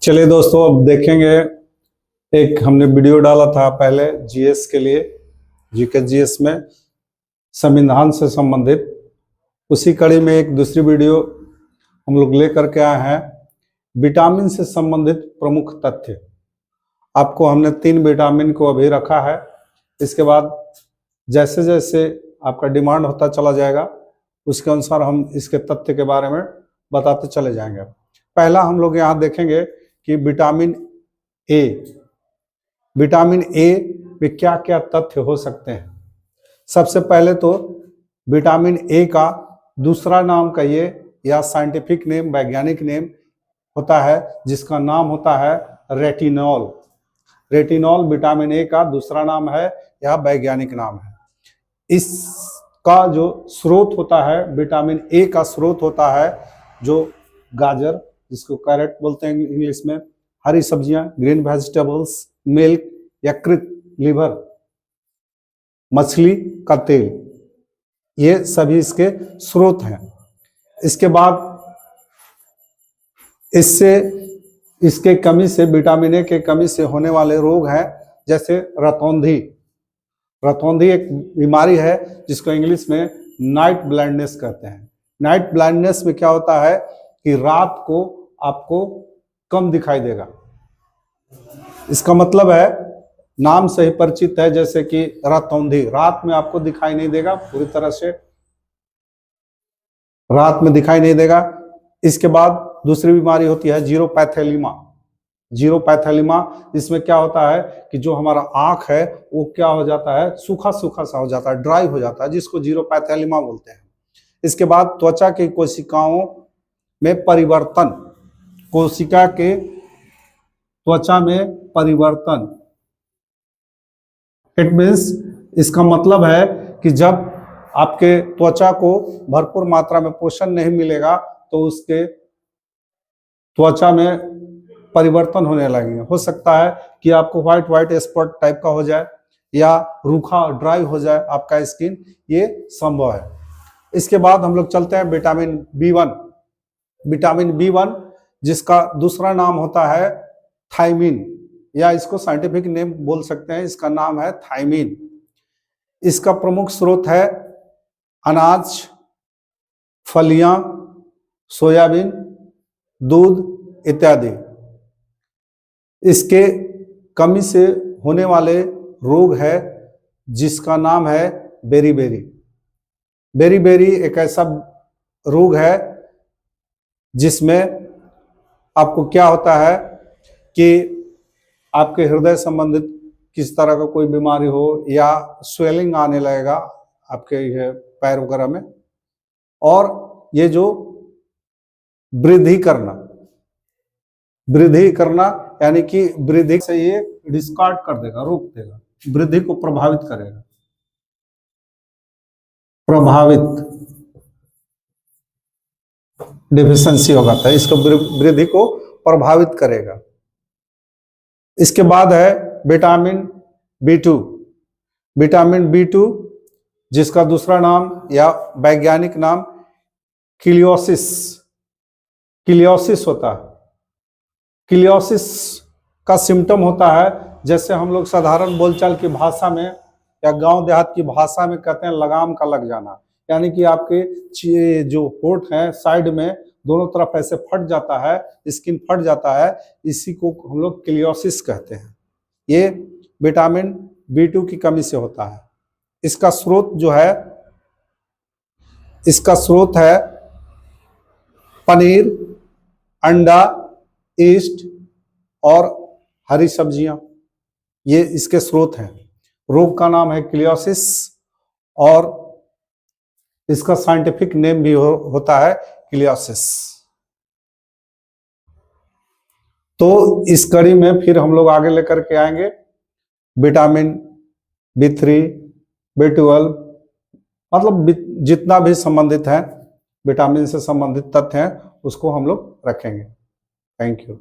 चलिए दोस्तों, अब देखेंगे। एक हमने वीडियो डाला था पहले जीएस के लिए, जीके जीएस में संविधान से संबंधित। उसी कड़ी में एक दूसरी वीडियो हम लोग लेकर के आए हैं, विटामिन से संबंधित प्रमुख तथ्य। आपको हमने 3 विटामिन को अभी रखा है। इसके बाद जैसे जैसे आपका डिमांड होता चला जाएगा, उसके अनुसार हम इसके तथ्य के बारे में बताते चले जाएंगे। पहला हम लोग यहाँ देखेंगे कि विटामिन ए में क्या क्या तथ्य हो सकते हैं। सबसे पहले तो विटामिन ए का दूसरा नाम कहिए या साइंटिफिक नेम, वैज्ञानिक नेम होता है, जिसका नाम होता है रेटिनॉल। रेटिनॉल विटामिन ए का दूसरा नाम है या वैज्ञानिक नाम है। इसका जो स्रोत होता है, विटामिन ए का स्रोत होता है जो गाजर, जिसको कैरेट बोलते हैं इंग्लिश में, हरी सब्जियां, ग्रीन वेजिटेबल्स, मिल्क, यकृत, लिवर, मछली का तेल, ये सभी इसके स्रोत हैं। इसके बाद इसके कमी से, विटामिन ए के कमी से होने वाले रोग हैं, जैसे रतौंधी। रतौंधी एक बीमारी है जिसको इंग्लिश में नाइट ब्लाइंडनेस कहते हैं। नाइट ब्लाइंडनेस में क्या होता है कि रात को आपको कम दिखाई देगा। इसका मतलब है, नाम से ही परिचित है, जैसे कि रतौंधी, रात में आपको दिखाई नहीं देगा, पूरी तरह से रात में दिखाई नहीं देगा। इसके बाद दूसरी बीमारी होती है जीरोपैथेलिमा। जीरोपैथेलिमा, इसमें क्या होता है कि जो हमारा आंख है वो क्या हो जाता है, सूखा सूखा सा हो जाता है, ड्राई हो जाता है, जिसको जीरोपैथेलिमा बोलते हैं। इसके बाद त्वचा की कोशिकाओं में परिवर्तन, कोशिका के त्वचा में परिवर्तन, इट मीन्स, इसका मतलब है कि जब आपके त्वचा को भरपूर मात्रा में पोषण नहीं मिलेगा तो उसके त्वचा में परिवर्तन होने लगेंगे। हो सकता है कि आपको व्हाइट स्पॉट टाइप का हो जाए या रूखा ड्राई हो जाए आपका स्किन, ये संभव है। इसके बाद हम लोग चलते हैं विटामिन बी1। विटामिन बी1 जिसका दूसरा नाम होता है थायमीन, या इसको साइंटिफिक नेम बोल सकते हैं, इसका नाम है थायमीन। इसका प्रमुख स्रोत है अनाज, फलियां, सोयाबीन, दूध इत्यादि। इसके कमी से होने वाले रोग है जिसका नाम है बेरीबेरी। बेरीबेरी एक ऐसा रोग है जिसमें आपको क्या होता है कि आपके हृदय संबंधित किस तरह का कोई बीमारी हो या स्वेलिंग आने लगेगा आपके पैर वगैरह में, और ये जो वृद्धि करना यानी कि वृद्धि से ये डिस्कार्ड कर देगा, रोक देगा, वृद्धि को प्रभावित करेगा, डिफिशिएंसी होगा था, इसको वृद्धि को प्रभावित करेगा। इसके बाद है विटामिन बी2। विटामिन बी2 जिसका दूसरा नाम या वैज्ञानिक नाम किलियोसिस होता है। किलियोसिस का सिम्टम होता है, जैसे हम लोग साधारण बोलचाल की भाषा में या गांव देहात की भाषा में कहते हैं, लगाम का लग जाना, यानी कि आपके जो होंठ हैं साइड में दोनों तरफ ऐसे फट जाता है, स्किन फट जाता है, इसी को हम लोग किलियोसिस कहते हैं। ये विटामिन बी2 की कमी से होता है। इसका स्रोत है पनीर, अंडा, ईस्ट और हरी सब्जियां, ये इसके स्रोत हैं। रोग का नाम है किलियोसिस और इसका साइंटिफिक नेम भी होता है किलियोसिस। तो इस कड़ी में फिर हम लोग आगे लेकर के आएंगे विटामिन बी3, बी12, मतलब जितना भी संबंधित है, विटामिन से संबंधित तथ्य हैं, उसको हम लोग रखेंगे। Thank you.